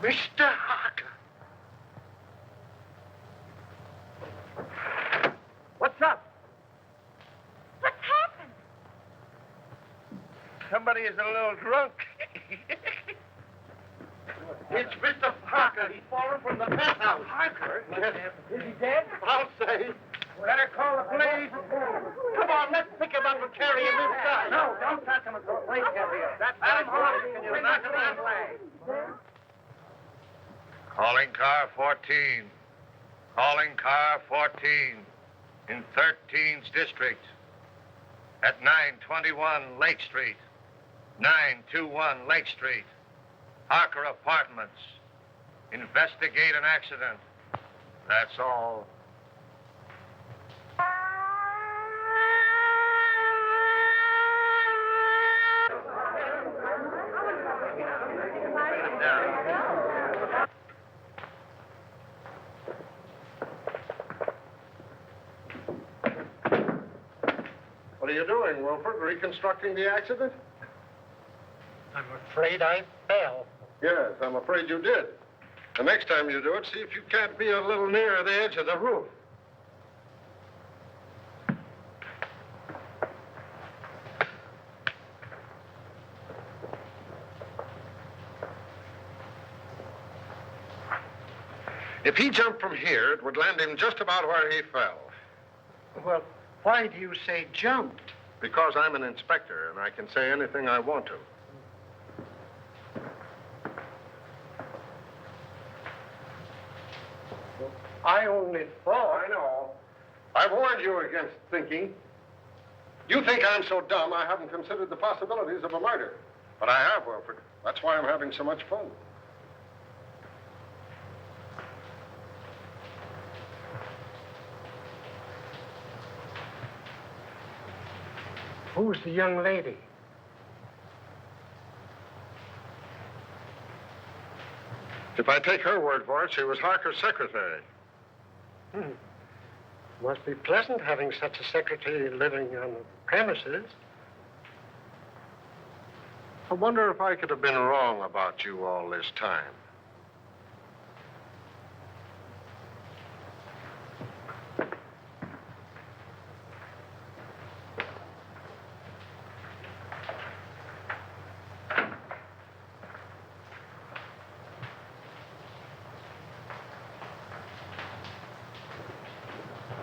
Mr. Harker. What's up? What's happened? Somebody is a little drunk. It's Mr. Parker. He's fallen from the penthouse. Parker? Is he dead? I'll say. Better call the police. Come on, let's pick him up and carry him inside. No, don't touch him until the police get here. That's Adam Harvey. Can you knock him that way? Calling car 14. Calling car 14 in 13th District at 921 Lake Street. 921 Lake Street. Harker Apartments. Investigate an accident. That's all. What are you doing, Wilford? Reconstructing the accident? I'm afraid I fell. Yes, I'm afraid you did. The next time you do it, see if you can't be a little nearer the edge of the roof. If he jumped from here, it would land him just about where he fell. Well, why do you say jumped? Because I'm an inspector, and I can say anything I want to. I only thought. I know. I warned you against thinking. You think I'm so dumb I haven't considered the possibilities of a murder. But I have, Wilford. That's why I'm having so much fun. Who's the young lady? If I take her word for it, she was Harker's secretary. Must be pleasant having such a secretary living on the premises. I wonder if I could have been wrong about you all this time.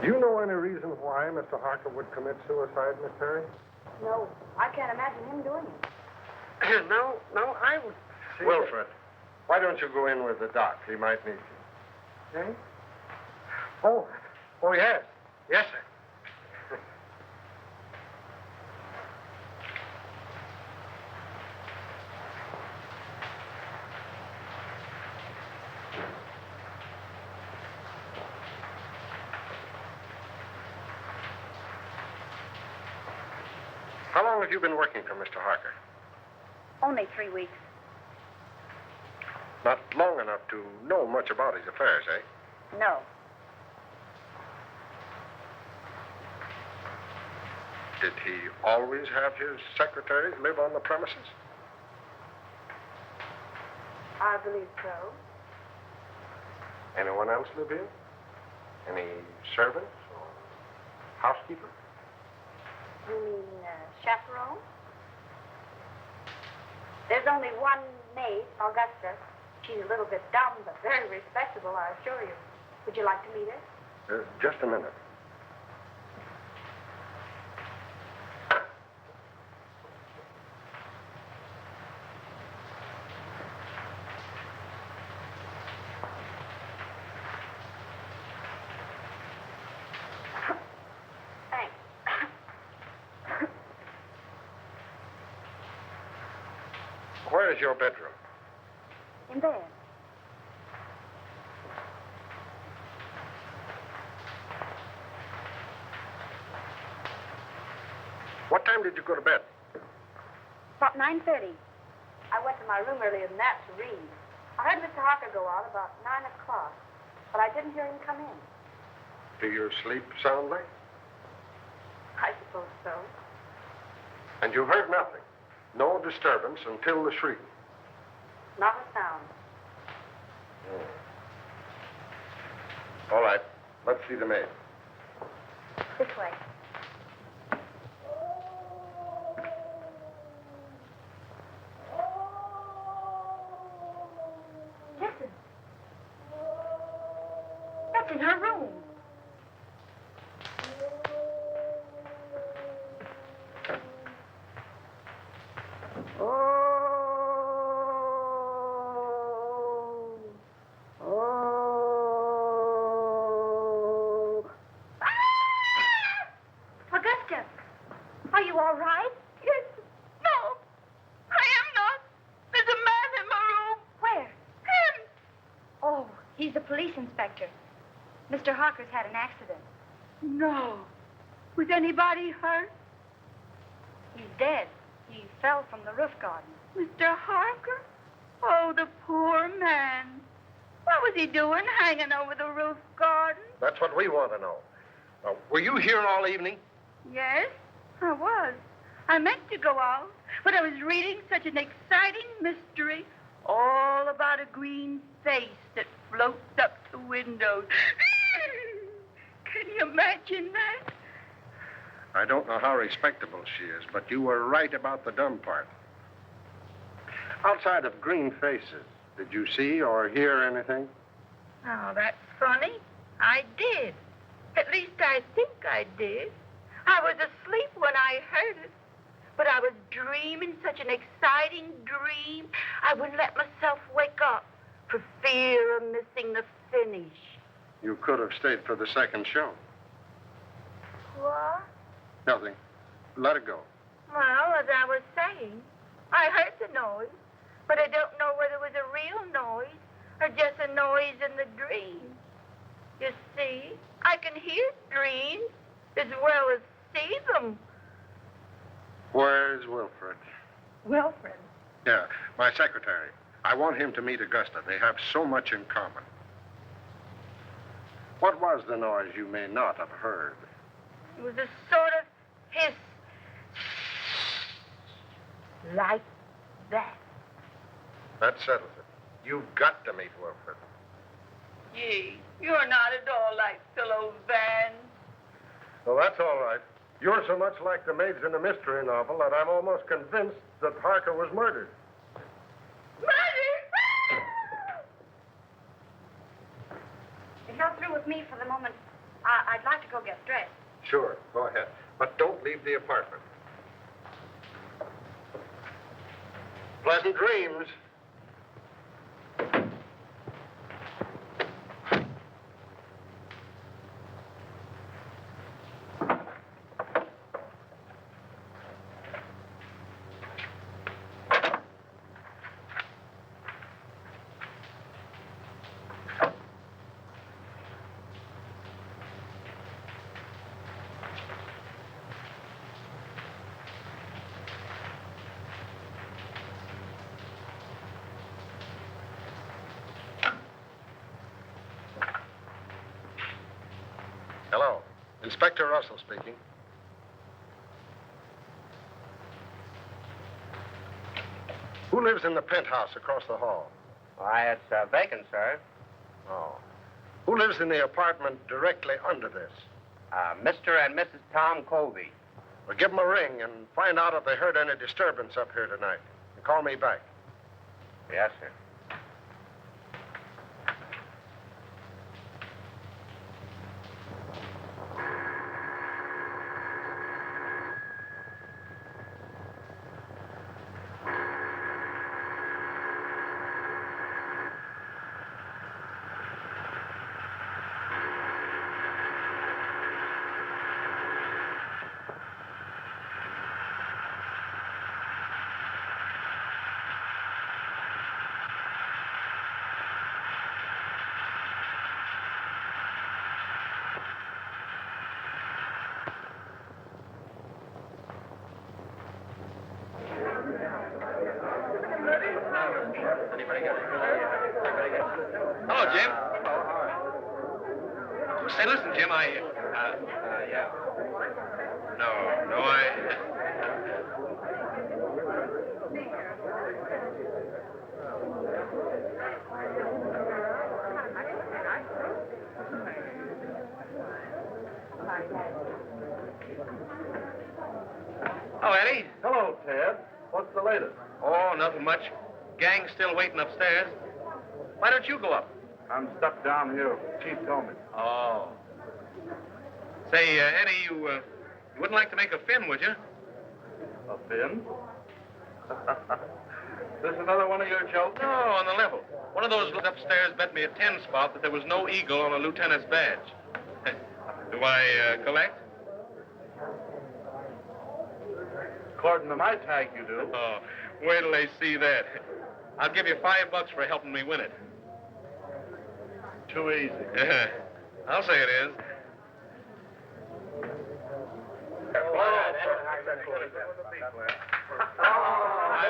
Do you know any reason why Mr. Harker would commit suicide, Miss Terry? No, I can't imagine him doing it. No, I would say... Wilfred, why don't you go in with the doc? He might need you. Eh? Oh, yes. Yes, sir. How long have you been working for Mr. Harker? Only 3 weeks. Not long enough to know much about his affairs, eh? No. Did he always have his secretaries live on the premises? I believe so. Anyone else live here? Any servants or housekeeper? You mean chaperone? There's only one maid, Augusta. She's a little bit dumb, but very respectable, I assure you. Would you like to meet her? Just a minute. Thanks. Where is your bedroom? In bed. What time did you go to bed? About 9:30. I went to my room earlier than that to read. I heard Mr. Harker go out about 9 o'clock, but I didn't hear him come in. Do you sleep soundly? I suppose so. And you heard nothing? No disturbance until the shriek? Not a sound. All right. Let's see the maid. This way. Listen. That's in her room. Augusta, are you all right? Yes. No, I am not. There's a man in my room. Where? Him. Oh, he's the police inspector. Mr. Harker's had an accident. No. Was anybody hurt? He's dead. He fell from the roof garden. Mr. Harker? Oh, the poor man. What was he doing hanging over the roof garden? That's what we want to know. Were you here all evening? Yes, I was. I meant to go out, but I was reading such an exciting mystery all about a green face that floats up to windows. Can you imagine that? I don't know how respectable she is, but you were right about the dumb part. Outside of green faces, did you see or hear anything? Oh, that's funny. I did. At least I think I did. I was asleep when I heard it. But I was dreaming such an exciting dream, I wouldn't let myself wake up for fear of missing the finish. You could have stayed for the second show. What? Nothing. Let it go. Well, as I was saying, I heard the noise, but I don't know whether it was a real noise or just a noise in the dream. You see, I can hear dreams as well as see them. Where's Wilfred? Wilfred? Yeah, my secretary. I want him to meet Augusta. They have so much in common. What was the noise you may not have heard? It was a sort of hiss. Like that. That settles it. You've got to meet Wilfred. Gee, you're not at all like Philo Van. Well, that's all right. You're so much like the maids in a mystery novel that I'm almost convinced that Harker was murdered. Murder! If you're through with me for the moment, I'd like to go get dressed. Sure, go ahead. But don't leave the apartment. Pleasant dreams. Hello. Inspector Russell speaking. Who lives in the penthouse across the hall? Why, it's vacant, sir. Oh. Who lives in the apartment directly under this? Mr. and Mrs. Tom Colby. Well, give them a ring and find out if they heard any disturbance up here tonight. And call me back. Yes, sir. Hello, Jim. Say, listen, Jim, Yeah. No, Oh, Eddie. Hello, Ted. What's the latest? Oh, nothing much. Gang's still waiting upstairs. Why don't you go up? I'm stuck down here. Chief told me. Oh. Say, Eddie, you wouldn't like to make a fin, would you? A fin? This another one of your jokes? No, on the level. One of those upstairs bet me a 10 spot that there was no eagle on a lieutenant's badge. Do I collect? According to my tag, you do. Oh, wait till they see that. I'll give you $5 for helping me win it. Too easy. I'll say it is. I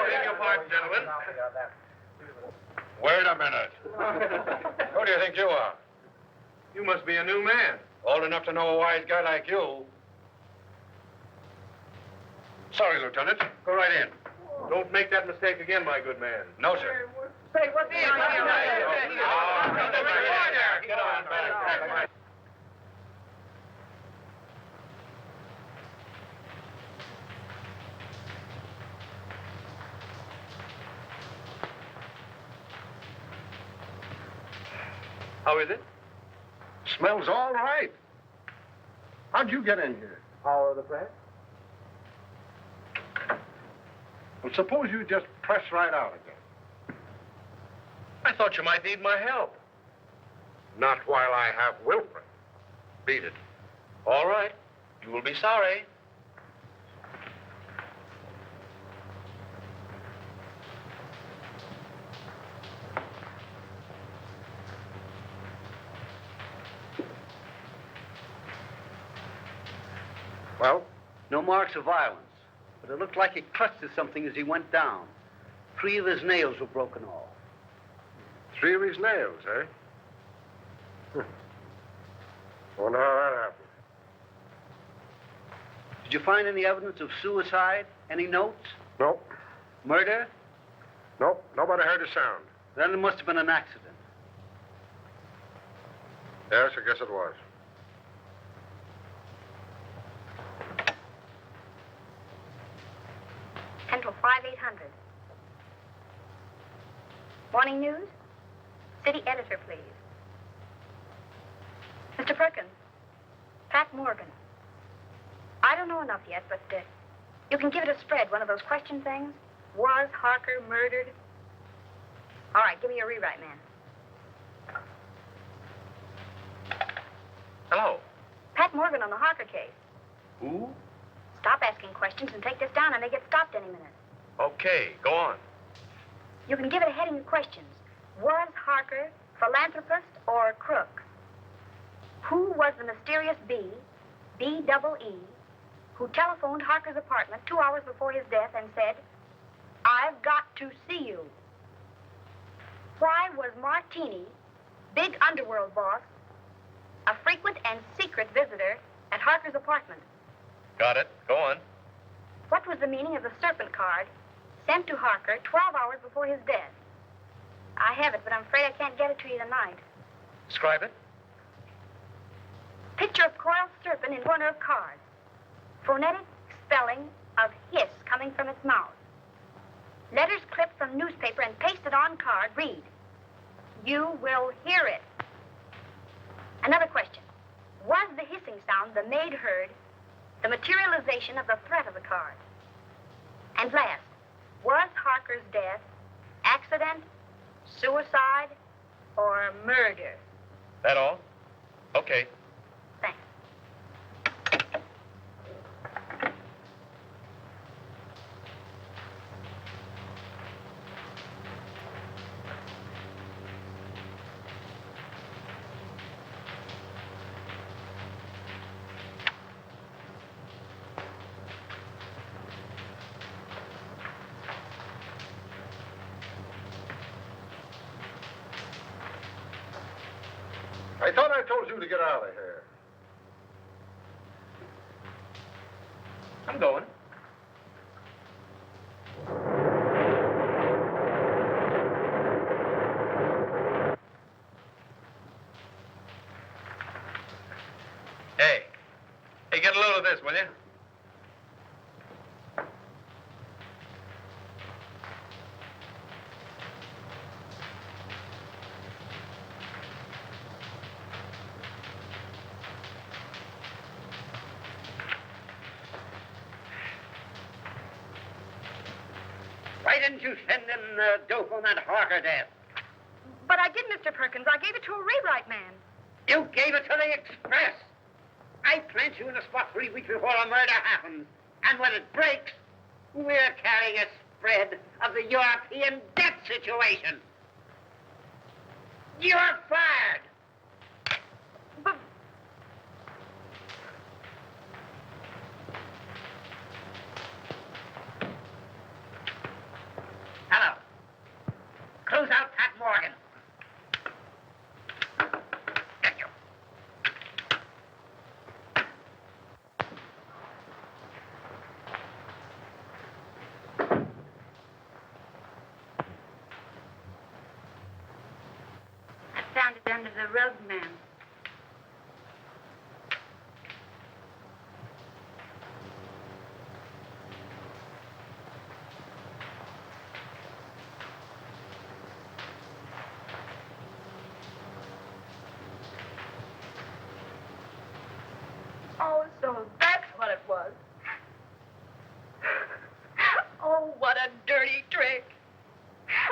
beg your pardon, gentlemen. Wait a minute. Who do you think you are? You must be a new man. Old enough to know a wise guy like you. Sorry, Lieutenant. Go right in. Don't make that mistake again, my good man. No, sir. Say, what's the Get on back. How is it? Smells all right. How'd you get in here? Power of the press? Well, suppose you just press right out again. I thought you might need my help. Not while I have Wilfred. Beat it. All right. You will be sorry. Well? No marks of violence, but it looked like he clutched at something as he went down. 3 of his nails were broken off. 3 of his nails, eh? Wonder how that happened. Did you find any evidence of suicide? Any notes? Nope. Murder? Nope. Nobody heard a sound. Then it must have been an accident. Yes, I guess it was. Central 5800. Morning news? City editor, please. Mr. Perkins, Pat Morgan. I don't know enough yet, but you can give it a spread, one of those question things. Was Harker murdered? All right, give me a rewrite, man. Hello. Pat Morgan on the Harker case. Who? Stop asking questions and take this down. I may get stopped any minute. Okay, go on. You can give it a heading of questions. Was Harker philanthropist or crook? Who was the mysterious B-double-E, who telephoned Harker's apartment 2 hours before his death and said, "I've got to see you"? Why was Martini, big underworld boss, a frequent and secret visitor at Harker's apartment? Got it. Go on. What was the meaning of the serpent card sent to Harker 12 hours before his death? I have it, but I'm afraid I can't get it to you tonight. Describe it. Picture of coiled serpent in corner of card. Phonetic spelling of hiss coming from its mouth. Letters clipped from newspaper and pasted on card read, "You will hear it." Another question. Was the hissing sound the maid heard the materialization of the threat of the card? And last, was Harker's death accident, suicide, or murder? That all? Okay. Thanks. I thought I told you to get out of here. I'm going. Hey, get a load of this, will you? Why didn't you send in the dope on that Harker death? But I did, Mr. Perkins. I gave it to a rewrite man. You gave it to the Express. I plant you in a spot 3 weeks before a murder happens. And when it breaks, we're carrying a spread of the European debt situation. You're fired. But Hello. Close out Pat Morgan. Thank you. I found it under the rug, ma'am. oh, so that's what it was. Oh, what a dirty trick.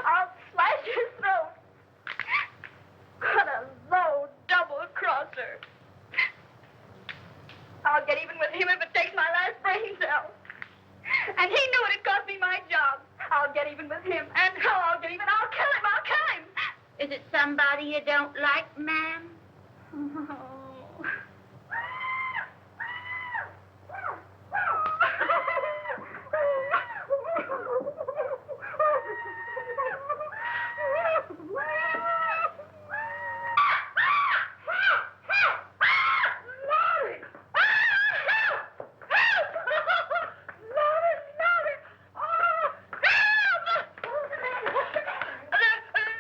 I'll slash his throat. What a low double-crosser. I'll get even with him if it takes my last brain cell. And he knew it'd cost me my job. I'll get even with him. And how I'll get even? I'll kill him. I'll kill him. Is it somebody you don't like, ma'am? Oh.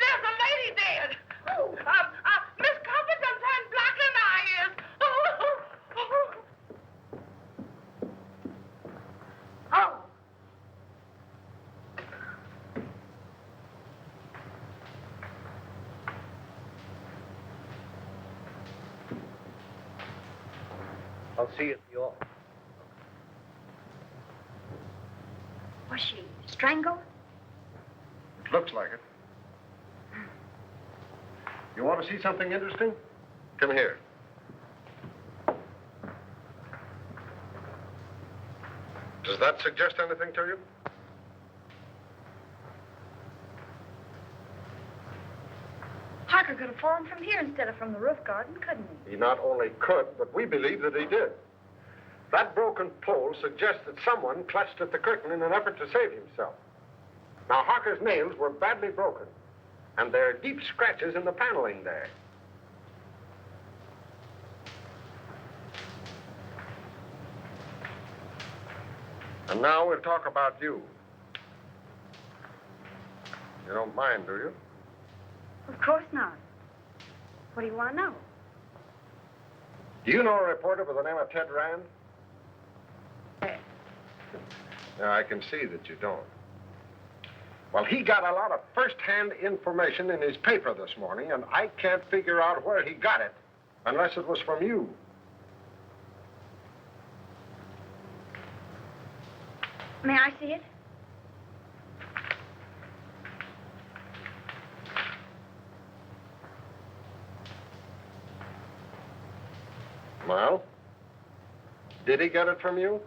There's a lady dead. Miss Copper sometimes blacker than I is. Oh. I'll see you at the office. Was she strangled? Looks like it. You want to see something interesting? Come here. Does that suggest anything to you? Harker could have fallen from here instead of from the roof garden, couldn't he? He not only could, but we believe that he did. That broken pole suggests that someone clutched at the curtain in an effort to save himself. Now, Harker's nails were badly broken, and there are deep scratches in the paneling there. And now we'll talk about you. You don't mind, do you? Of course not. What do you want to know? Do you know a reporter by the name of Ted Rand? Yeah, I can see that you don't. Well, he got a lot of first-hand information in his paper this morning, and I can't figure out where he got it, unless it was from you. May I see it? Well, did he get it from you?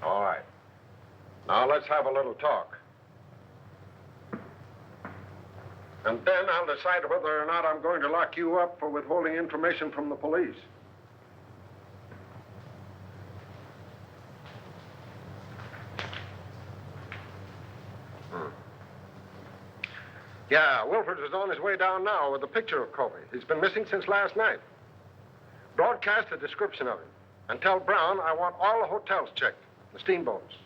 All right. Now let's have a little talk. And then I'll decide whether or not I'm going to lock you up for withholding information from the police. Yeah, Wilford is on his way down now with a picture of Kobe. He's been missing since last night. Broadcast a description of him. And tell Brown I want all the hotels checked, the steamboats,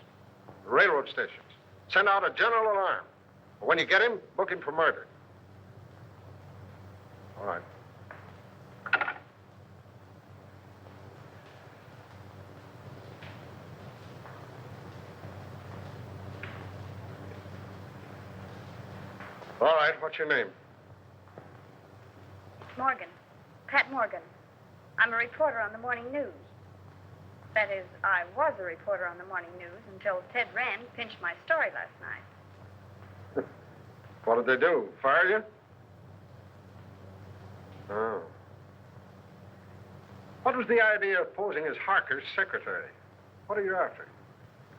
the railroad stations. Send out a general alarm. But when you get him, book him for murder. All right. All right, what's your name? Morgan. Pat Morgan. I'm a reporter on the morning news. That is, I was a reporter on the morning news until Ted Rand pinched my story last night. What did they do? Fire you? Oh. What was the idea of posing as Harker's secretary? What are you after?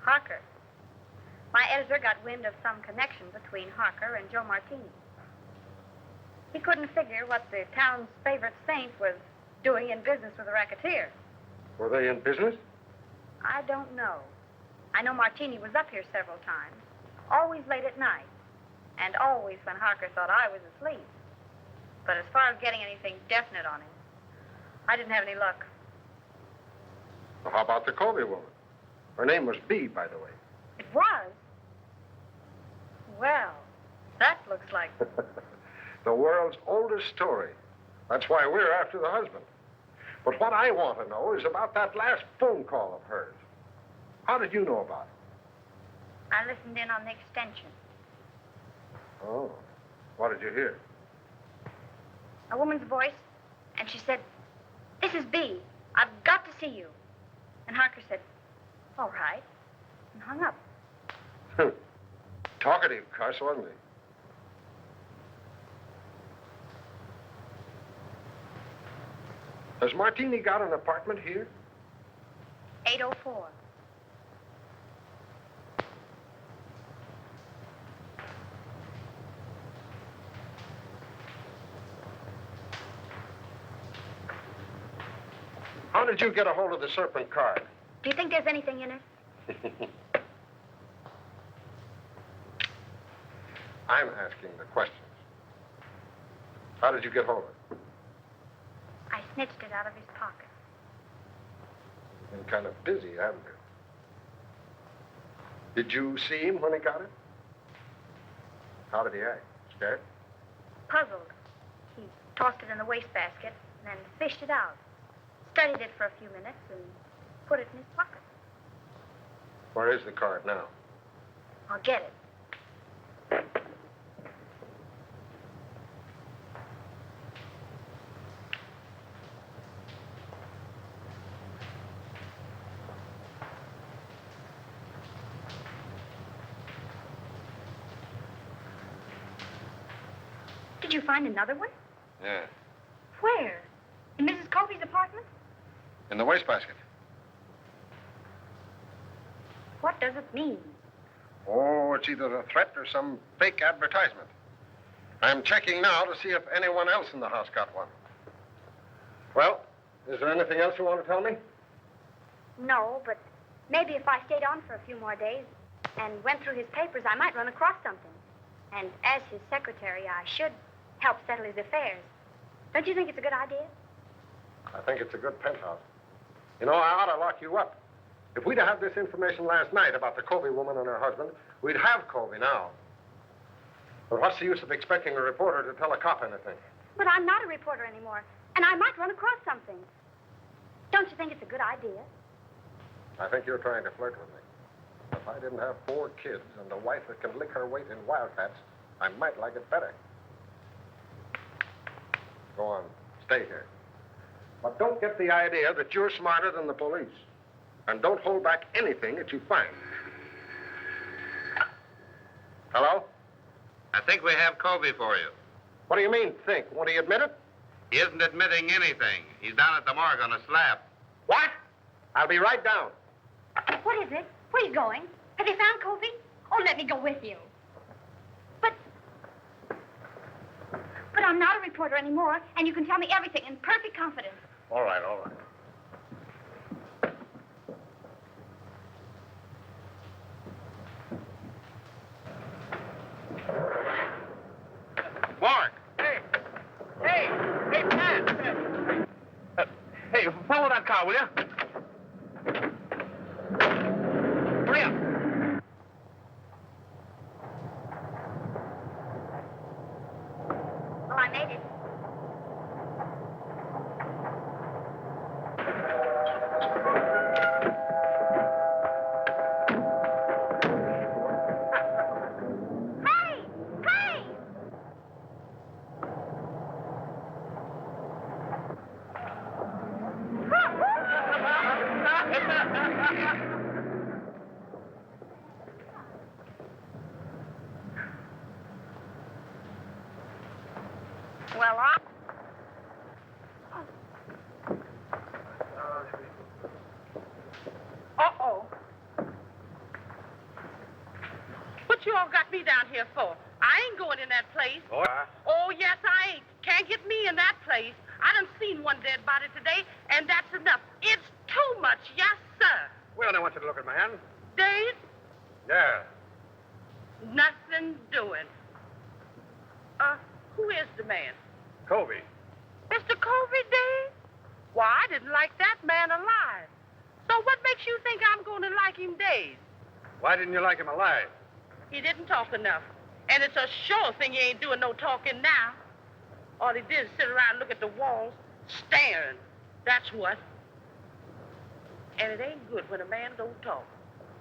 Harker. My editor got wind of some connection between Harker and Joe Martini. He couldn't figure what the town's favorite saint was doing in business with a racketeer. Were they in business? I don't know. I know Martini was up here several times, always late at night, and always when Harker thought I was asleep. But as far as getting anything definite on him, I didn't have any luck. Well, how about the Colby woman? Her name was Bee, by the way. It was? Well, that looks like... The world's oldest story. That's why we're after the husband. But what I want to know is about that last phone call of hers. How did you know about it? I listened in on the extension. Oh. What did you hear? A woman's voice, and she said, "This is Bee. I've got to see you." And Harker said, "All right," and hung up. Talkative cuss, wasn't he? Has Martini got an apartment here? 804. How did you get a hold of the Serpent card? Do you think there's anything in it? I'm asking the questions. How did you get hold of it? I snitched it out of his pocket. You've been kind of busy, haven't you? Did you see him when he got it? How did he act? Scared? Puzzled. He tossed it in the wastebasket and then fished it out. Studied it for a few minutes and put it in his pocket. Where is the card now? I'll get it. Did you find another one? Yeah. Where? In Mrs. Colby's apartment? In the wastebasket. What does it mean? Oh, it's either a threat or some fake advertisement. I'm checking now to see if anyone else in the house got one. Well, is there anything else you want to tell me? No, but maybe if I stayed on for a few more days and went through his papers, I might run across something. And as his secretary, I should help settle his affairs. Don't you think it's a good idea? I think it's a good penthouse. You know, I ought to lock you up. If we'd have this information last night about the Colby woman and her husband, we'd have Colby now. But what's the use of expecting a reporter to tell a cop anything? But I'm not a reporter anymore, and I might run across something. Don't you think it's a good idea? I think you're trying to flirt with me. If I didn't have 4 kids and a wife that can lick her weight in wildcats, I might like it better. Go on, stay here. But don't get the idea that you're smarter than the police. And don't hold back anything that you find. Hello? I think we have Colby for you. What do you mean, think? Won't he admit it? He isn't admitting anything. He's down at the morgue on a slab. What? I'll be right down. What is it? Where are you going? Have you found Colby? Oh, let me go with you. But I'm not a reporter anymore, and you can tell me everything in perfect confidence. All right, all right. Mark! Hey! Hey! Hey, Pat! Hey, follow that car, will you? Hurry up! Well, I made it. Hey! Hey! me down here for? I ain't going in that place. Oh, yes, I ain't. Can't get me in that place. I done seen one dead body today, and that's enough. It's too much, yes, sir. Well, I want you to look at my hand. Dave, Yeah. nothing doing. Who is the man? Covey. Mr. Covey, Dave? Why, I didn't like that man alive. So what makes you think I'm going to like him, Dave? Why didn't you like him alive? He didn't talk enough. And it's a sure thing he ain't doing no talking now. All he did is sit around and look at the walls, staring. That's what. And it ain't good when a man don't talk.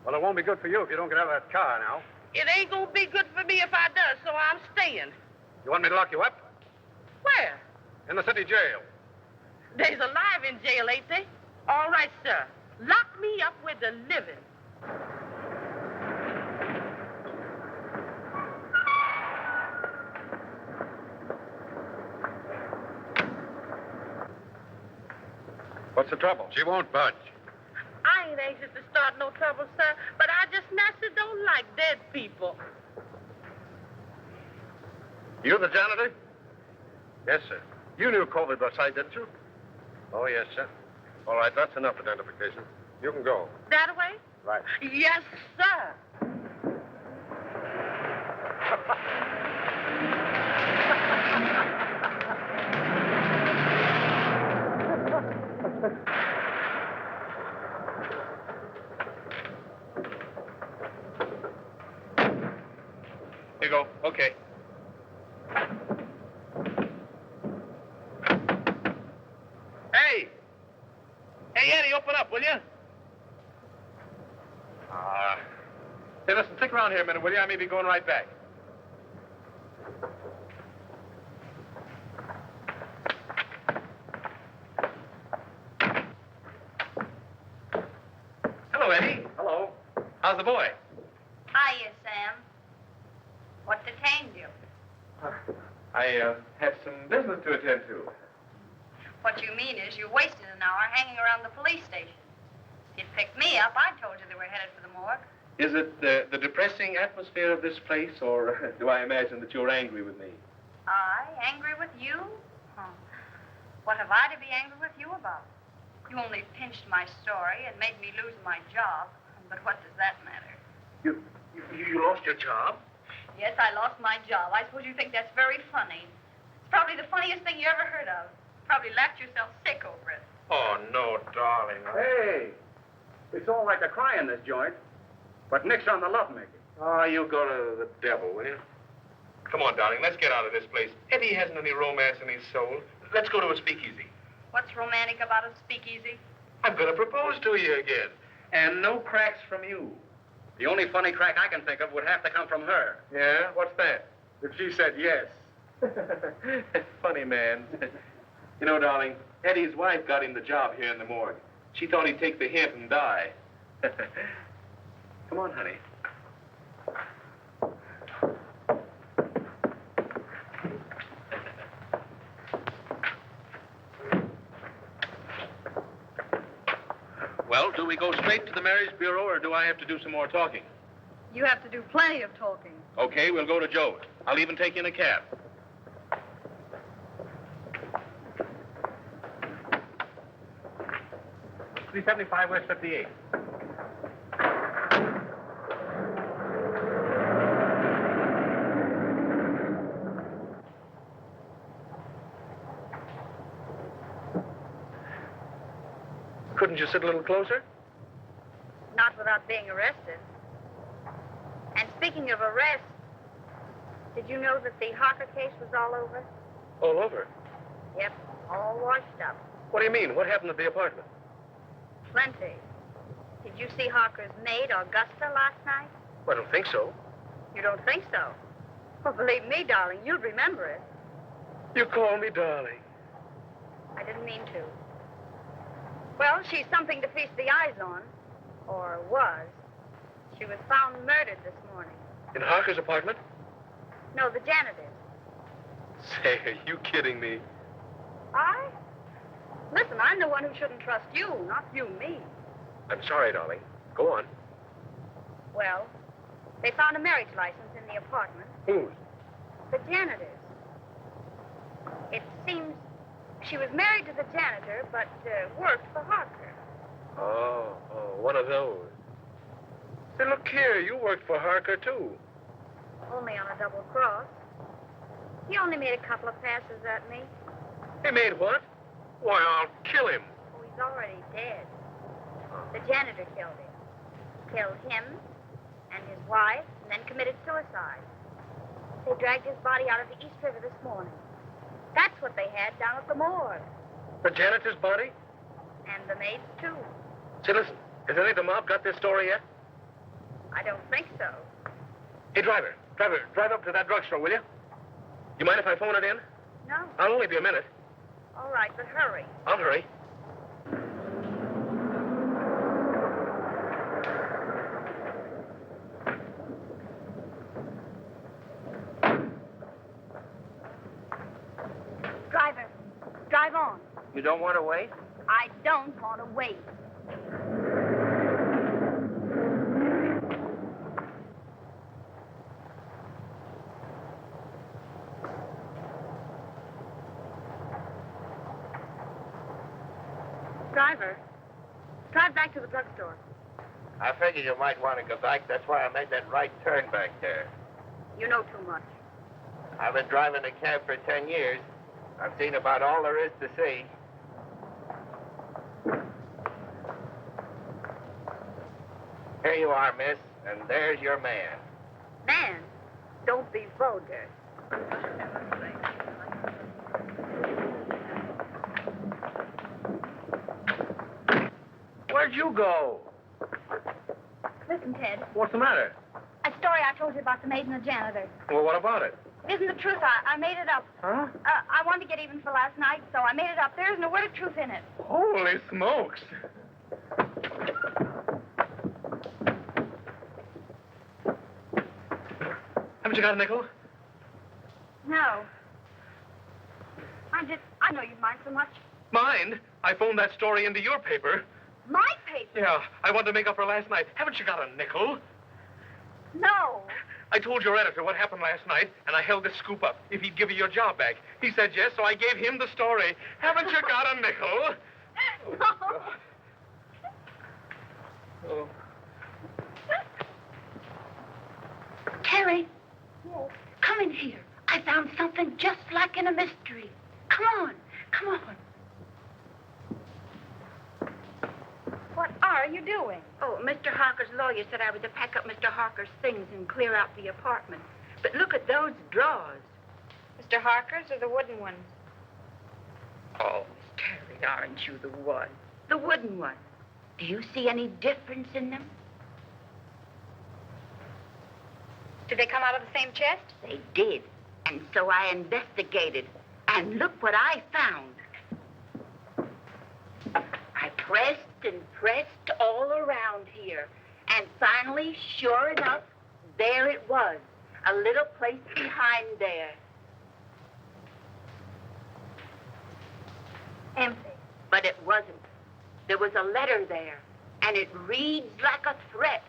Well, it won't be good for you if you don't get out of that car now. It ain't gonna be good for me if I does, so I'm staying. You want me to lock you up? Where? In the city jail. They's alive in jail, ain't they? All right, sir. Lock me up with the living. What's the trouble? She won't budge. I ain't anxious to start no trouble, sir, but I just naturally don't like dead people. You the janitor? Yes, sir. You knew Covey outside, didn't you? Oh, yes, sir. All right, that's enough identification. You can go. That way? Right. Yes, sir. Here you go. Okay. Hey! Hey, Eddie, open up, will you? Hey, listen, stick around here a minute, will you? I may be going right back. Hello, Eddie. Hello. How's the boy? Hiya, Sam. What detained you? I had some business to attend to. What you mean is you wasted an hour hanging around the police station. You'd picked me up. I told you they were headed for the morgue. Is it the depressing atmosphere of this place, or do I imagine that you're angry with me? I? Angry with you? Huh. What have I to be angry with you about? You only pinched my story and made me lose my job. But what does that matter? You lost your job? Yes, I lost my job. I suppose you think that's very funny. It's probably the funniest thing you ever heard of. Probably laughed yourself sick over it. Oh, no, darling. Hey, it's all right to cry in this joint, but nix on the lovemaking. Oh, you go to the devil, will you? Come on, darling, let's get out of this place. Eddie hasn't any romance in his soul. Let's go to a speakeasy. What's romantic about a speakeasy? I'm going to propose to you again. And no cracks from you. The only funny crack I can think of would have to come from her. Yeah? What's that? If she said yes. Funny, man. You know, darling, Eddie's wife got him the job here in the morgue. She thought he'd take the hint and die. Come on, honey. Well, do we go straight to the marriage bureau, or do I have to do some more talking? You have to do plenty of talking. Okay, we'll go to Joe's. I'll even take you in a cab. $375 West 58. Couldn't you sit a little closer? Not without being arrested. And speaking of arrest, did you know that the Harker case was all over? All over. Yep, all washed up. What do you mean? What happened at the apartment? Plenty. Did you see Harker's maid, Augusta, last night? I don't think so. You don't think so? Well, believe me, darling, you'll remember it. You call me darling. I didn't mean to. Well, she's something to feast the eyes on. Or was. She was found murdered this morning. In Harker's apartment? No, the janitor's. Say, are you kidding me? I? Listen, I'm the one who shouldn't trust you, not you me. I'm sorry, darling. Go on. Well, they found a marriage license in in the apartment. Whose? The janitor's. It seems she was married to the janitor, but worked for Harker. Oh, one of those. Say, look here, you worked for Harker, too. Only on a double cross. He only made a couple of passes at me. He made what? Why, I'll kill him. Oh, he's already dead. The janitor killed him. Killed him and his wife, and then committed suicide. They dragged his body out of the East River this morning. That's what they had down at the morgue. The janitor's body? And the maid's, too. Say, listen, has any of the mob got this story yet? I don't think so. Hey, driver, drive up to that drugstore, will you? You mind if I phone it in? No. I'll only be a minute. All right, but hurry. I'll hurry. Driver, drive on. You don't want to wait? I don't want to wait. Driver, drive back to the drugstore. I figured you might want to go back. That's why I made that right turn back there. You know too much. I've been driving a cab for 10 years. I've seen about all there is to see. Here you are, miss, and there's your man. Man, don't be vulgar. Where'd you go? Listen, Ted. What's the matter? A story I told you about the maid and the janitor. Well, what about it? It isn't the truth. I made it up. Huh? I wanted to get even for last night, so I made it up. There isn't a word of truth in it. Holy smokes. Haven't you got a nickel? No. I know you mind so much. Mind? I phoned that story into your paper. My paper? Yeah, I wanted to make up for last night. Haven't you got a nickel? No. I told your editor what happened last night, and I held this scoop up if he'd give you your job back. He said yes, so I gave him the story. Haven't you got a nickel? No. Oh. Terry, come in here. I found something just like in a mystery. Come on, come on. What are you doing? Oh, Mr. Harker's lawyer said I was to pack up Mr. Harker's things and clear out the apartment. But look at those drawers. Mr. Harker's or the wooden ones? Oh, Terry, aren't you the one? The wooden one. Do you see any difference in them? Did they come out of the same chest? They did. And so I investigated. And look what I found. I pressed and pressed all around here. And finally, sure enough, there it was. A little place behind there. Empty. But it wasn't. There was a letter there. And it reads like a threat.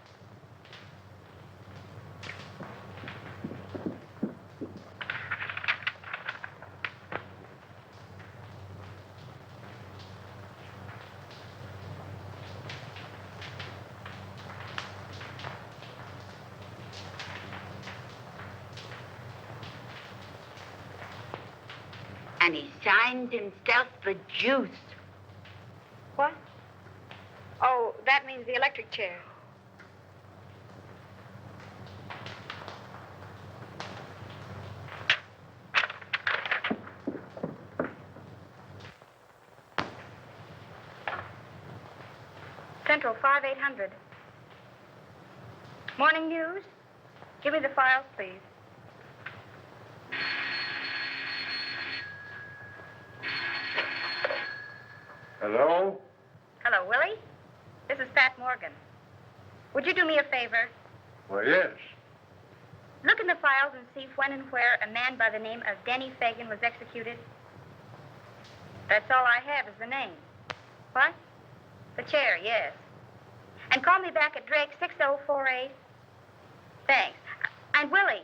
And he signs himself the Juice. What? Oh, that means the electric chair. Central 5800. Morning news. Give me the files, please. Hello? Hello, Willie. This is Pat Morgan. Would you do me a favor? Well, yes. Look in the files and see if when and where a man by the name of Denny Fagan was executed. That's all I have is the name. What? The chair, yes. And call me back at Drake 6048. Thanks. And Willie,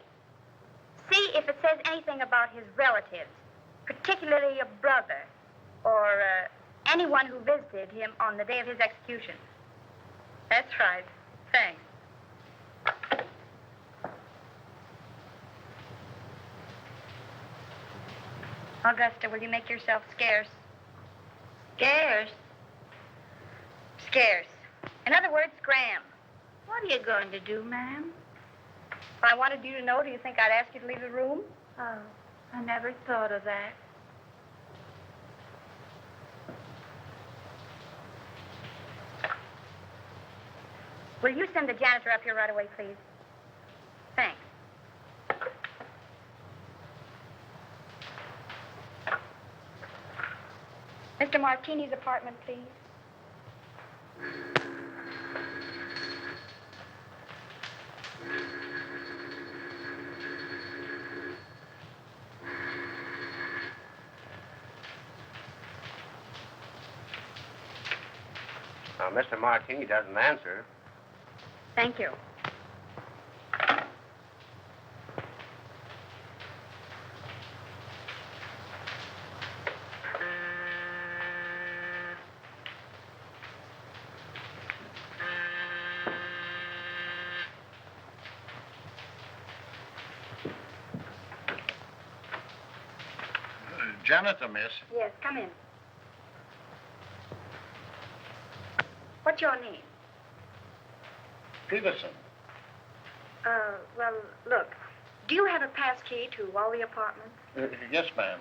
see if it says anything about his relatives, particularly a brother or anyone who visited him on the day of his execution. That's right. Thanks. Augusta, will you make yourself scarce? Scarce? Scarce. In other words, scram. What are you going to do, ma'am? If I wanted you to know, do you think I'd ask you to leave the room? Oh, I never thought of that. Will you send the janitor up here right away, please? Thanks. Mr. Martini's apartment, please. Now, Mr. Martini doesn't answer. Thank you. Janitor, miss. Yes, come in. What's your name? Peterson. Well, look, do you have a pass key to all the apartments? Yes, ma'am.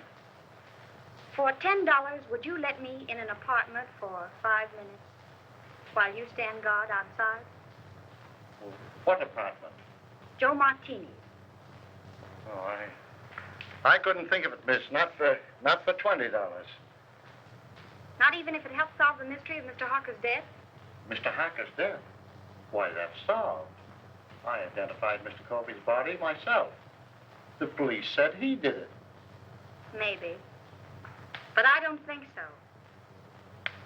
For $10, would you let me in an apartment for 5 minutes while you stand guard outside? What apartment? Joe Martini's. Oh, I couldn't think of it, miss. Not for $20. Not even if it helps solve the mystery of Mr. Harker's death? Mr. Harker's dead. Why, that's solved. I identified Mr. Colby's body myself. The police said he did it. Maybe. But I don't think so.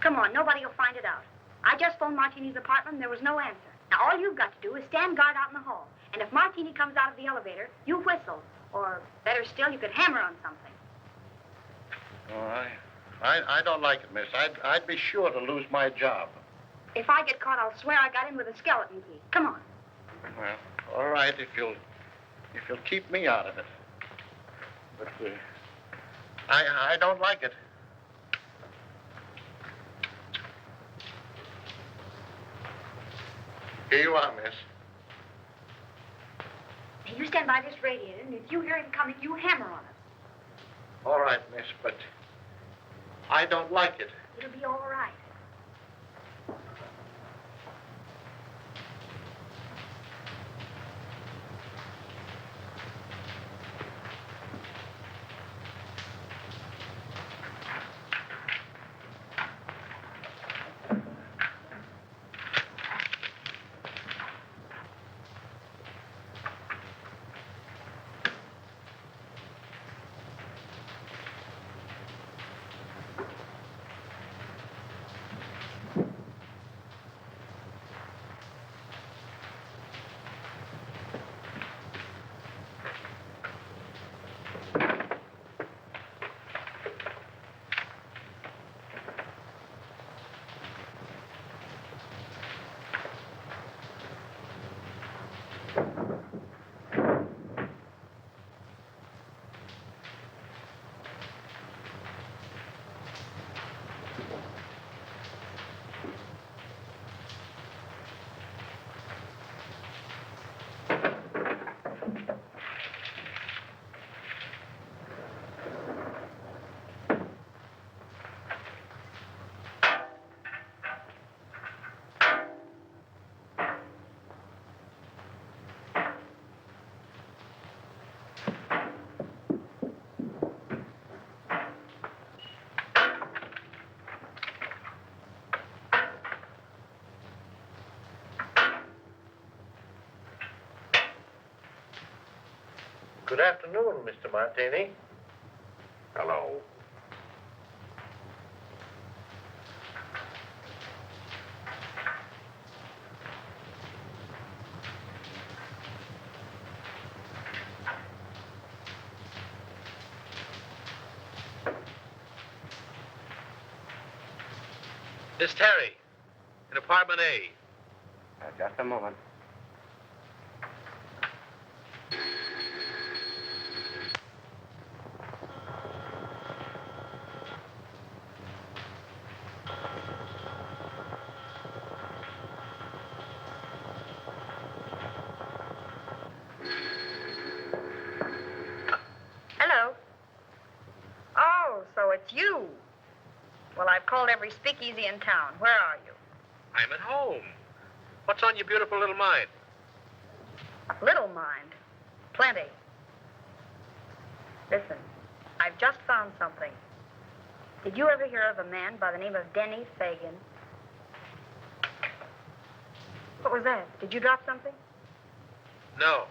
Come on, nobody will find it out. I just phoned Martini's apartment and there was no answer. Now, all you've got to do is stand guard out in the hall. And if Martini comes out of the elevator, you whistle. Or, better still, you could hammer on something. Oh, I don't like it, miss. I'd be sure to lose my job. If I get caught, I'll swear I got in with a skeleton key. Come on. Well, all right, if you'll keep me out of it. But I don't like it. Here you are, miss. Now, you stand by this radiator, and if you hear him coming, you hammer on it. All right, miss, but I don't like it. It'll be all right. Good afternoon, Mr. Martini. Hello. Miss Terry, in apartment A. Just a moment. Hello. Oh, so it's you. Well, I've called every speakeasy in town. Where are you? I'm at home. What's on your beautiful little mind? Little mind. Plenty. Listen, I've just found something. Did you ever hear of a man by the name of Denny Fagan? What was that? Did you drop something? No.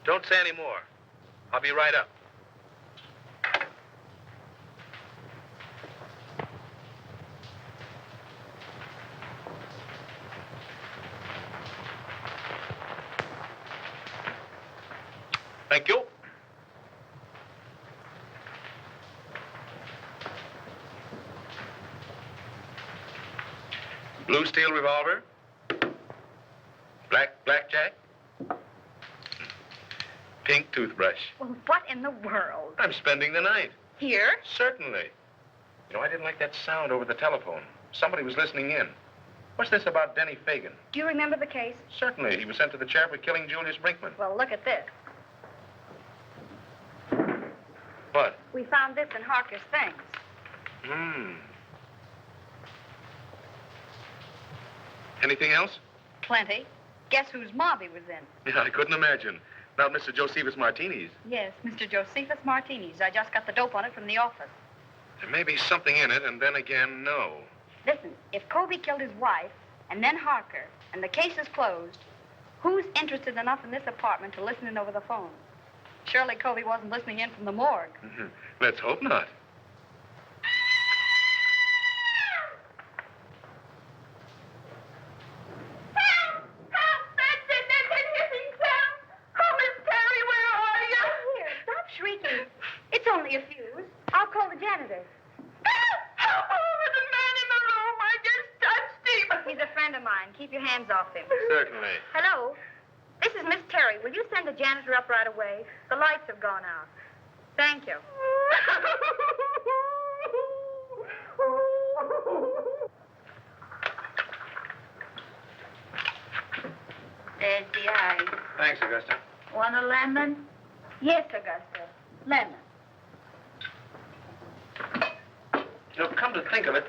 Don't say any more. I'll be right up. Thank you. Blue steel revolver. Blackjack. Pink toothbrush. Well, what in the world? I'm spending the night. Here? Certainly. You know, I didn't like that sound over the telephone. Somebody was listening in. What's this about Denny Fagan? Do you remember the case? Certainly. He was sent to the chair for killing Julius Brinkman. Well, look at this. What? We found this in Harker's things. Anything else? Plenty. Guess whose mob he was in? Yeah, I couldn't imagine. Not Mr. Josephus Martini's. Yes, Mr. Josephus Martini's. I just got the dope on it from the office. There may be something in it, and then again, no. Listen, if Colby killed his wife, and then Harker, and the case is closed, who's interested enough in this apartment to listen in over the phone? Surely Colby wasn't listening in from the morgue. Let's hope not. Shrieking. It's only a fuse. I'll call the janitor. Help! There's a man in the room. I just touched him. He's a friend of mine. Keep your hands off him. Certainly. Hello? This is Miss Terry. Will you send the janitor up right away? The lights have gone out. Thank you. There's the eye. Thanks, Augusta. Want a lemon? Yes, Augusta. Lemon. You know, come to think of it,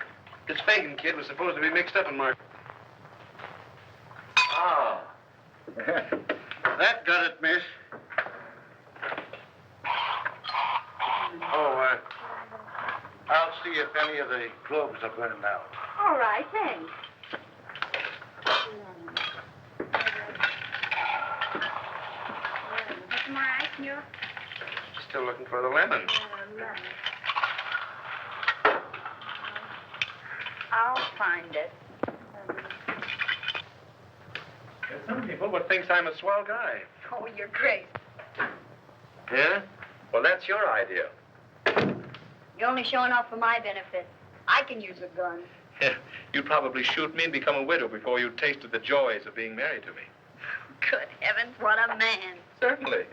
this Fagan kid was supposed to be mixed up in Mark. Ah. That got it, miss. Oh, I'll see if any of the globes are burned out. All right, thanks. Some more ice in your... Still looking for the lemon. I'll find it. There's some people would think I'm a swell guy. Oh, you're crazy. Yeah? Well, that's your idea. You're only showing off for my benefit. I can use a gun. Yeah, you'd probably shoot me and become a widow before you tasted the joys of being married to me. Good heavens, what a man. Certainly.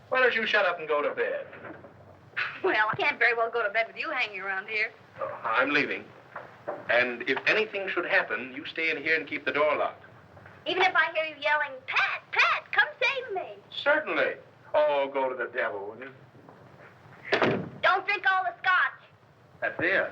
Why don't you shut up and go to bed? Well, I can't very well go to bed with you hanging around here. Oh, I'm leaving. And if anything should happen, you stay in here and keep the door locked. Even if I hear you yelling, Pat, Pat, come save me. Certainly. Oh, go to the devil, will you? Don't drink all the scotch. That's it.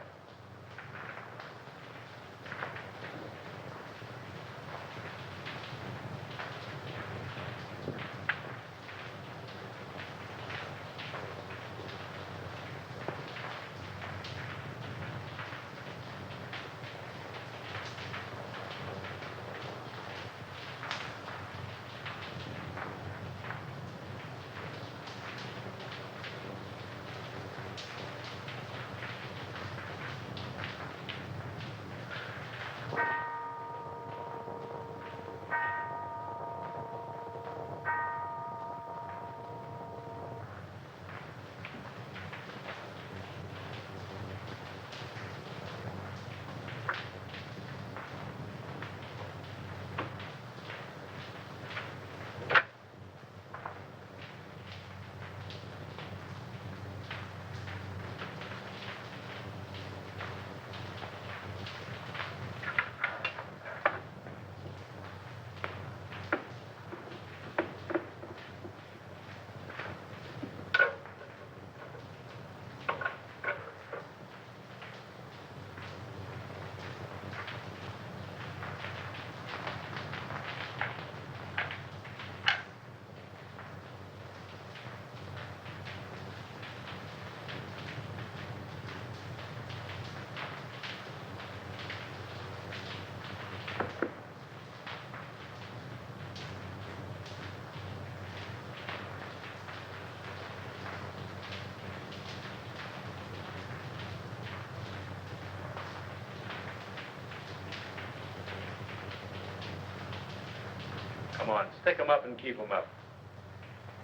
Come on, stick 'em up and keep 'em up.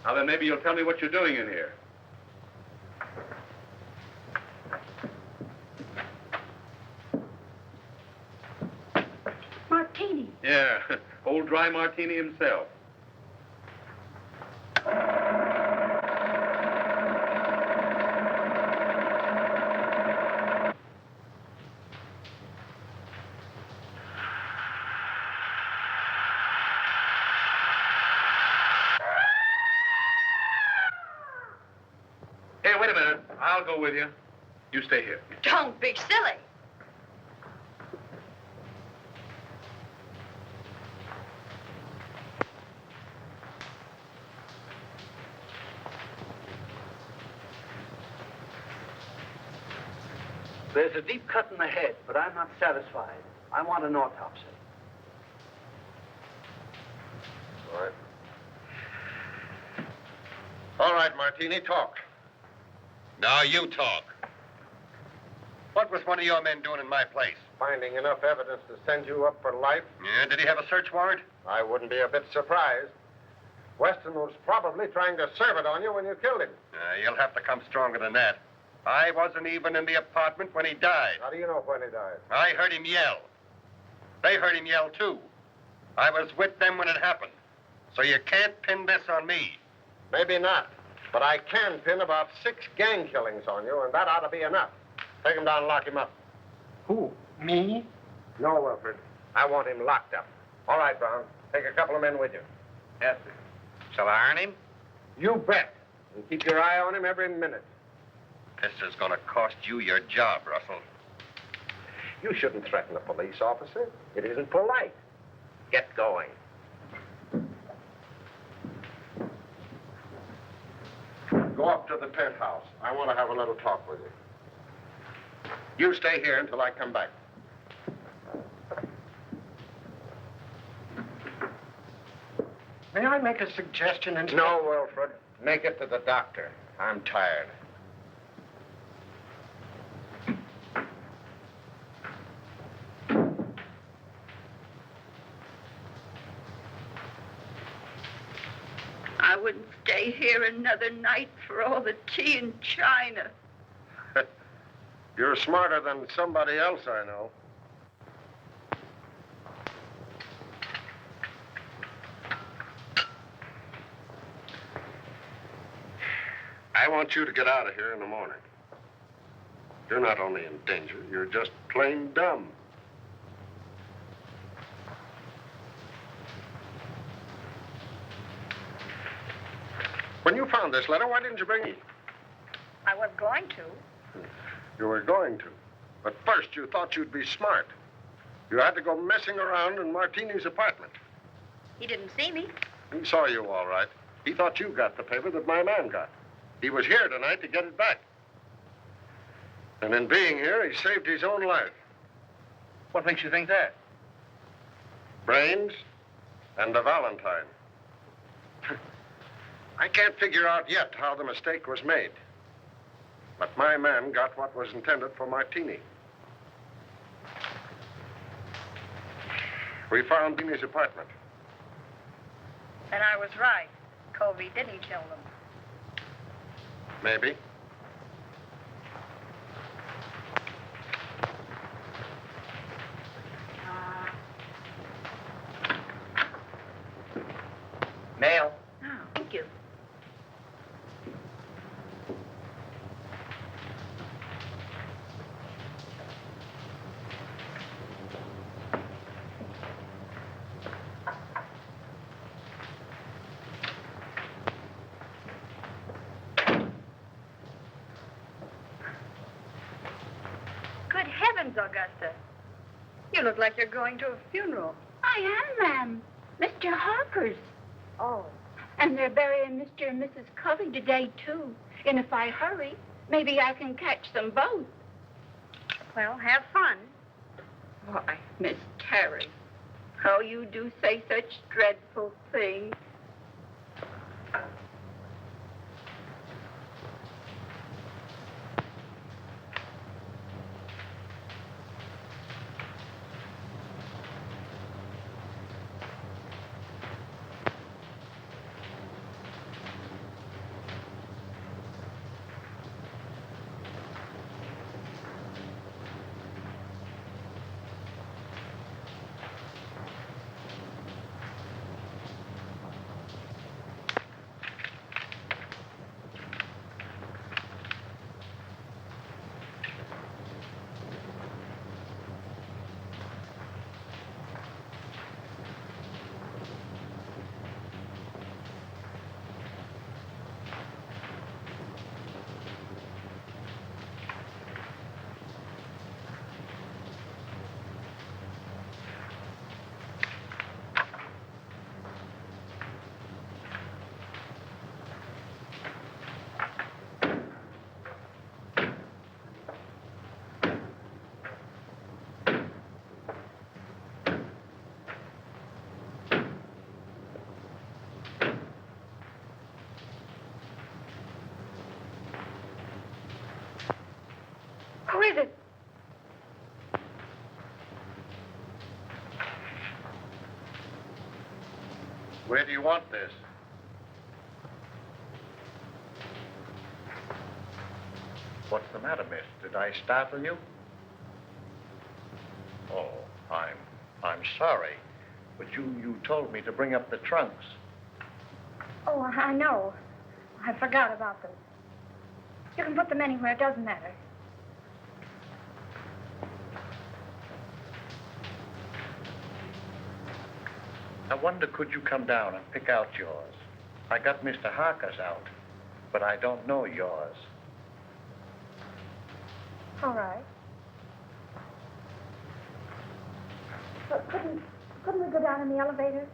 Now then, maybe you'll tell me what you're doing in here. Martini. Yeah, old dry martini himself. Hey, wait a minute. I'll go with you. You stay here. Don't be silly. There's a deep cut in the head, but I'm not satisfied. I want an autopsy. All right. All right, Martini, talk. Now you talk. What was one of your men doing in my place? Finding enough evidence to send you up for life? Yeah, did he have a search warrant? I wouldn't be a bit surprised. Weston was probably trying to serve it on you when you killed him. You'll have to come stronger than that. I wasn't even in the apartment when he died. How do you know when he died? I heard him yell. They heard him yell, too. I was with them when it happened. So you can't pin this on me. Maybe not. But I can pin about 6 gang killings on you, and that ought to be enough. Take him down and lock him up. Who? Me? No, Wilfred. I want him locked up. All right, Brown. Take a couple of men with you. Yes, sir. Shall I earn him? You bet. And keep your eye on him every minute. This is going to cost you your job, Russell. You shouldn't threaten a police officer. It isn't polite. Get going. Go up to the penthouse. I want to have a little talk with you. You stay here until I come back. May I make a suggestion? No, Wilfred. Make it to the doctor. I'm tired. I wouldn't stay here another night for all the tea and china. You're smarter than somebody else I know. I want you to get out of here in the morning. You're not only in danger, you're just plain dumb. When you found this letter, why didn't you bring it? I was going to. You were going to. But first, you thought you'd be smart. You had to go messing around in Martini's apartment. He didn't see me. He saw you all right. He thought you got the paper that my man got. He was here tonight to get it back. And in being here, he saved his own life. What makes you think that? Brains and a Valentine. I can't figure out yet how the mistake was made. But my man got what was intended for Martini. We found Martini's apartment. And I was right. Covey didn't kill them. Maybe. Mail. Oh, thank you. Good heavens, Augusta. You look like you're going to a funeral. I am, ma'am. Mr. Harper's. Oh. And they're burying Mr. and Mrs. Covey today, too. And if I hurry, maybe I can catch them both. Well, have fun. Why, Miss Terry, how you do say such dreadful things. Where do you want this? What's the matter, miss? Did I startle you? Oh, I'm sorry. But you told me to bring up the trunks. Oh, I know. I forgot about them. You can put them anywhere. It doesn't matter. I wonder, could you come down and pick out yours? I got Mr. Harker's out, but I don't know yours. All right. But couldn't we go down in the elevator?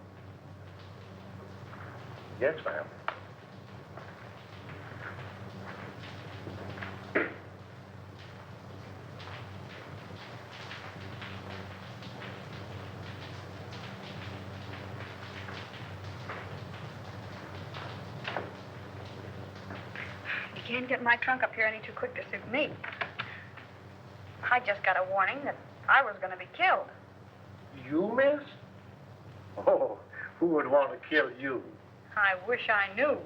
Yes, ma'am. You can't get my trunk up here any too quick to suit me. I just got a warning that I was going to be killed. You, miss? Oh, who would want to kill you? I wish I knew.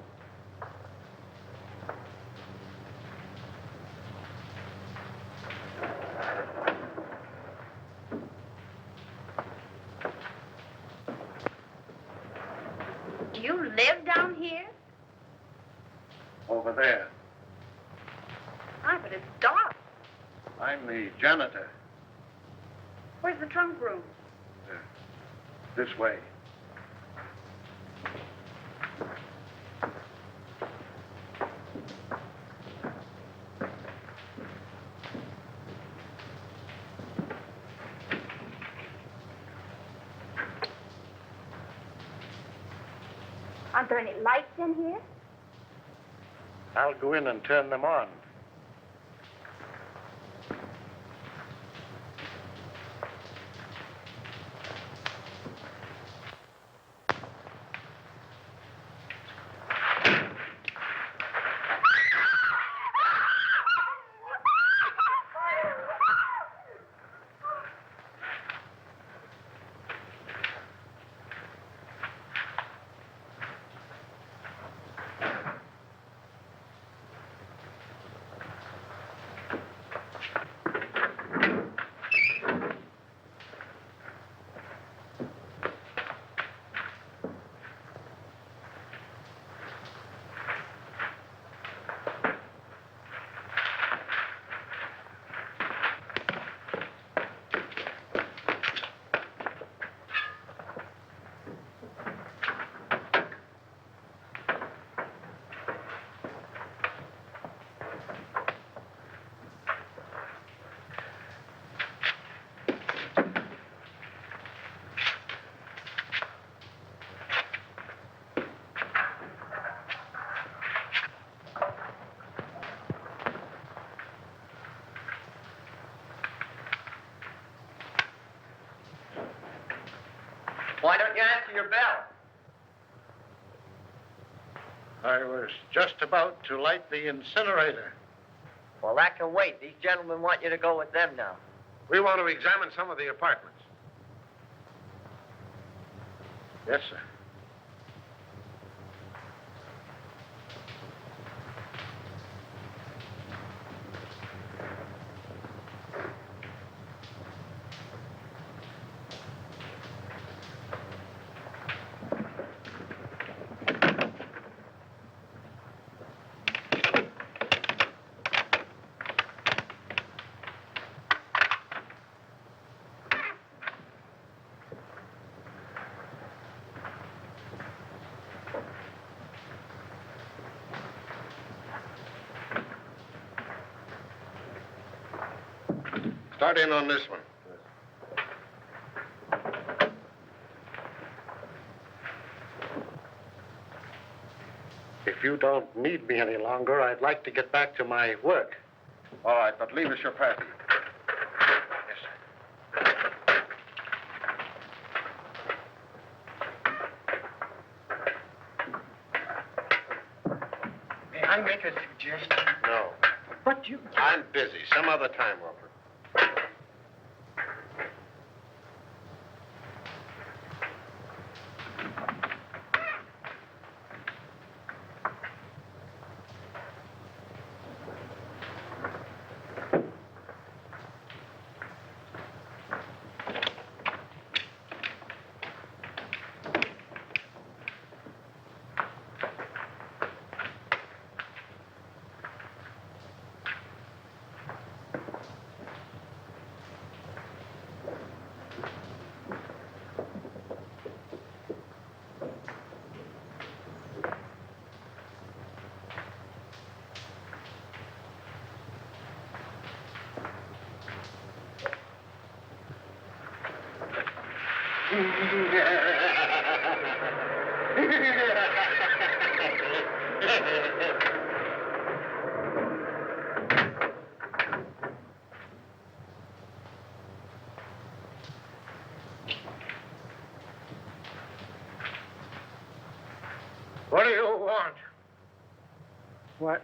Do you live down here? Over there. Ah, but it's dark. I'm the janitor. Where's the trunk room? This way. Aren't there any lights in here? I'll go in and turn them on. Why don't you answer your bell? I was just about to light the incinerator. Well, that can wait. These gentlemen want you to go with them now. We want to examine some of the apartments. Yes, sir. Start in on this one. If you don't need me any longer, I'd like to get back to my work. All right, but leave us your party. Yes, sir. May I make a suggestion? No. But you... I'm busy. Some other time, Wilford. What do you want? What,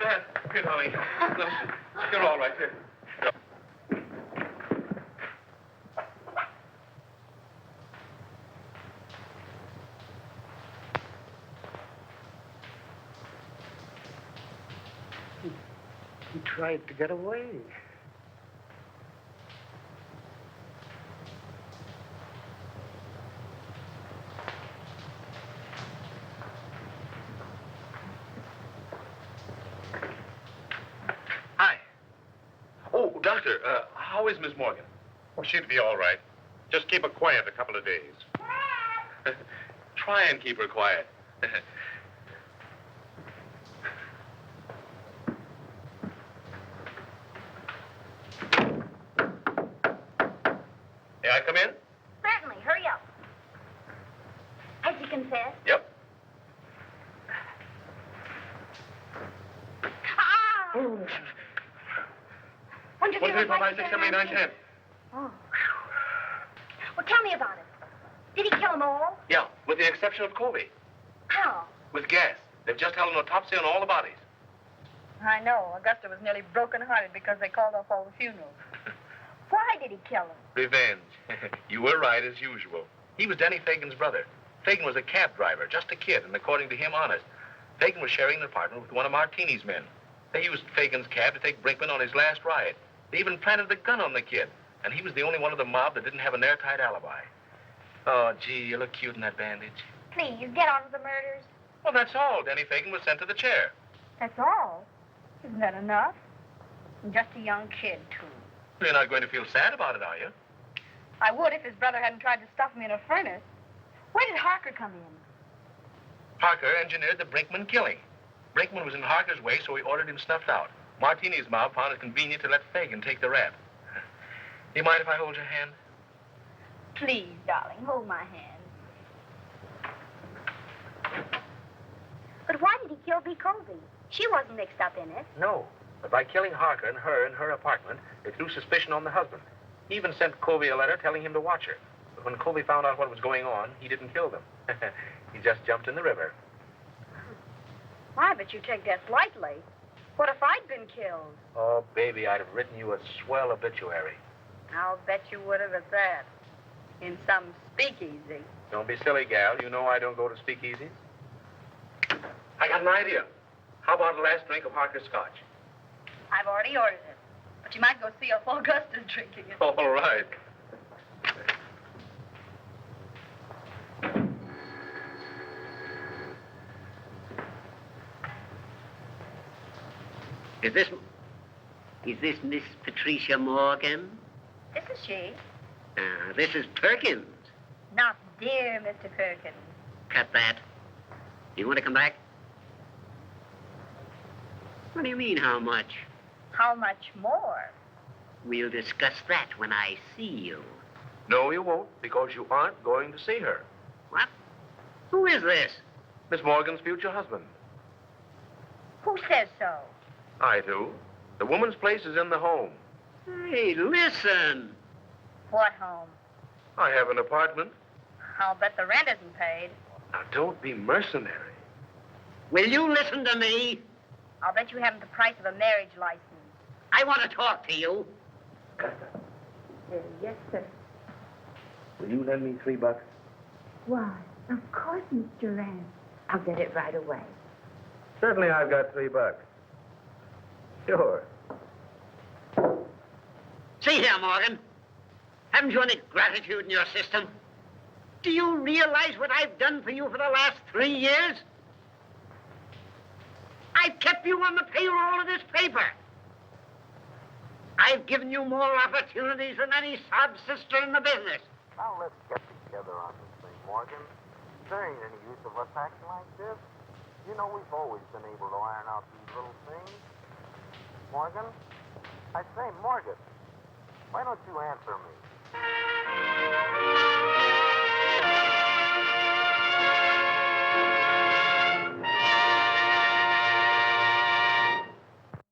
Dad, here, darling. Listen, you're all right here. he tried to get away. Hi. Oh, Doctor, how is Miss Morgan? Well, she'd be all right. Just keep her quiet a couple of days. Try and keep her quiet. May I come in? Certainly. Hurry up. Has he confessed? Yep. Ah! 1, 2, 3, 1, 2, 3, 4, 5, 6, 7, 8, 9, 10. Oh. Well, tell me about it. Did he kill them all? Yeah, with the exception of Colby. How? With gas. They've just held an autopsy on all the bodies. I know. Augusta was nearly broken-hearted because they called off all the funerals. Why did he kill them? Revenge. You were right, as usual. He was Denny Fagan's brother. Fagan was a cab driver, just a kid, and according to him, honest. Fagan was sharing an apartment with one of Martini's men. They used Fagan's cab to take Brinkman on his last ride. They even planted the gun on the kid, and he was the only one of the mob that didn't have an airtight alibi. Oh, gee, you look cute in that bandage. Please, get on with the murders. Well, that's all. Denny Fagan was sent to the chair. That's all. Isn't that enough? And just a young kid, too. You're not going to feel sad about it, are you? I would if his brother hadn't tried to stuff me in a furnace. Where did Harker come in? Harker engineered the Brinkman killing. Brinkman was in Harker's way, so he ordered him snuffed out. Martini's mob found it convenient to let Fagan take the rap. Do you mind if I hold your hand? Please, darling, hold my hand. But why did he kill B. Colby? She wasn't mixed up in it. No. But by killing Harker and her in her apartment, it threw suspicion on the husband. He even sent Colby a letter telling him to watch her. But when Colby found out what was going on, he didn't kill them. He just jumped in the river. Why, but you take that lightly. What if I'd been killed? Oh, baby, I'd have written you a swell obituary. I'll bet you would have at that. In some speakeasy. Don't be silly, gal. You know I don't go to speakeasies. I got an idea. How about the last drink of Harker's scotch? I've already ordered it. But you might go see if Augusta's drinking it. All right. Is this Miss Patricia Morgan? This is she. This is Perkins. Not dear Mr. Perkins. Cut that. You want to come back? What do you mean, how much? How much more? We'll discuss that when I see you. No, you won't, because you aren't going to see her. What? Who is this? Miss Morgan's future husband. Who says so? I do. The woman's place is in the home. Hey, listen. What home? I have an apartment. I'll bet the rent isn't paid. Now, don't be mercenary. Will you listen to me? I'll bet you haven't the price of a marriage license. I want to talk to you. Yes, sir. Will you lend me $3? Why, of course, Mr. Rand. I'll get it right away. Certainly, I've got $3. Sure. See here, Morgan. Haven't you any gratitude in your system? Do you realize what I've done for you for the last 3 years? I've kept you on the payroll of this paper. I've given you more opportunities than any sob sister in the business. Now let's get together on this thing, Morgan. There ain't any use of us acting like this. You know we've always been able to iron out these little things. Morgan? I say, Morgan, why don't you answer me?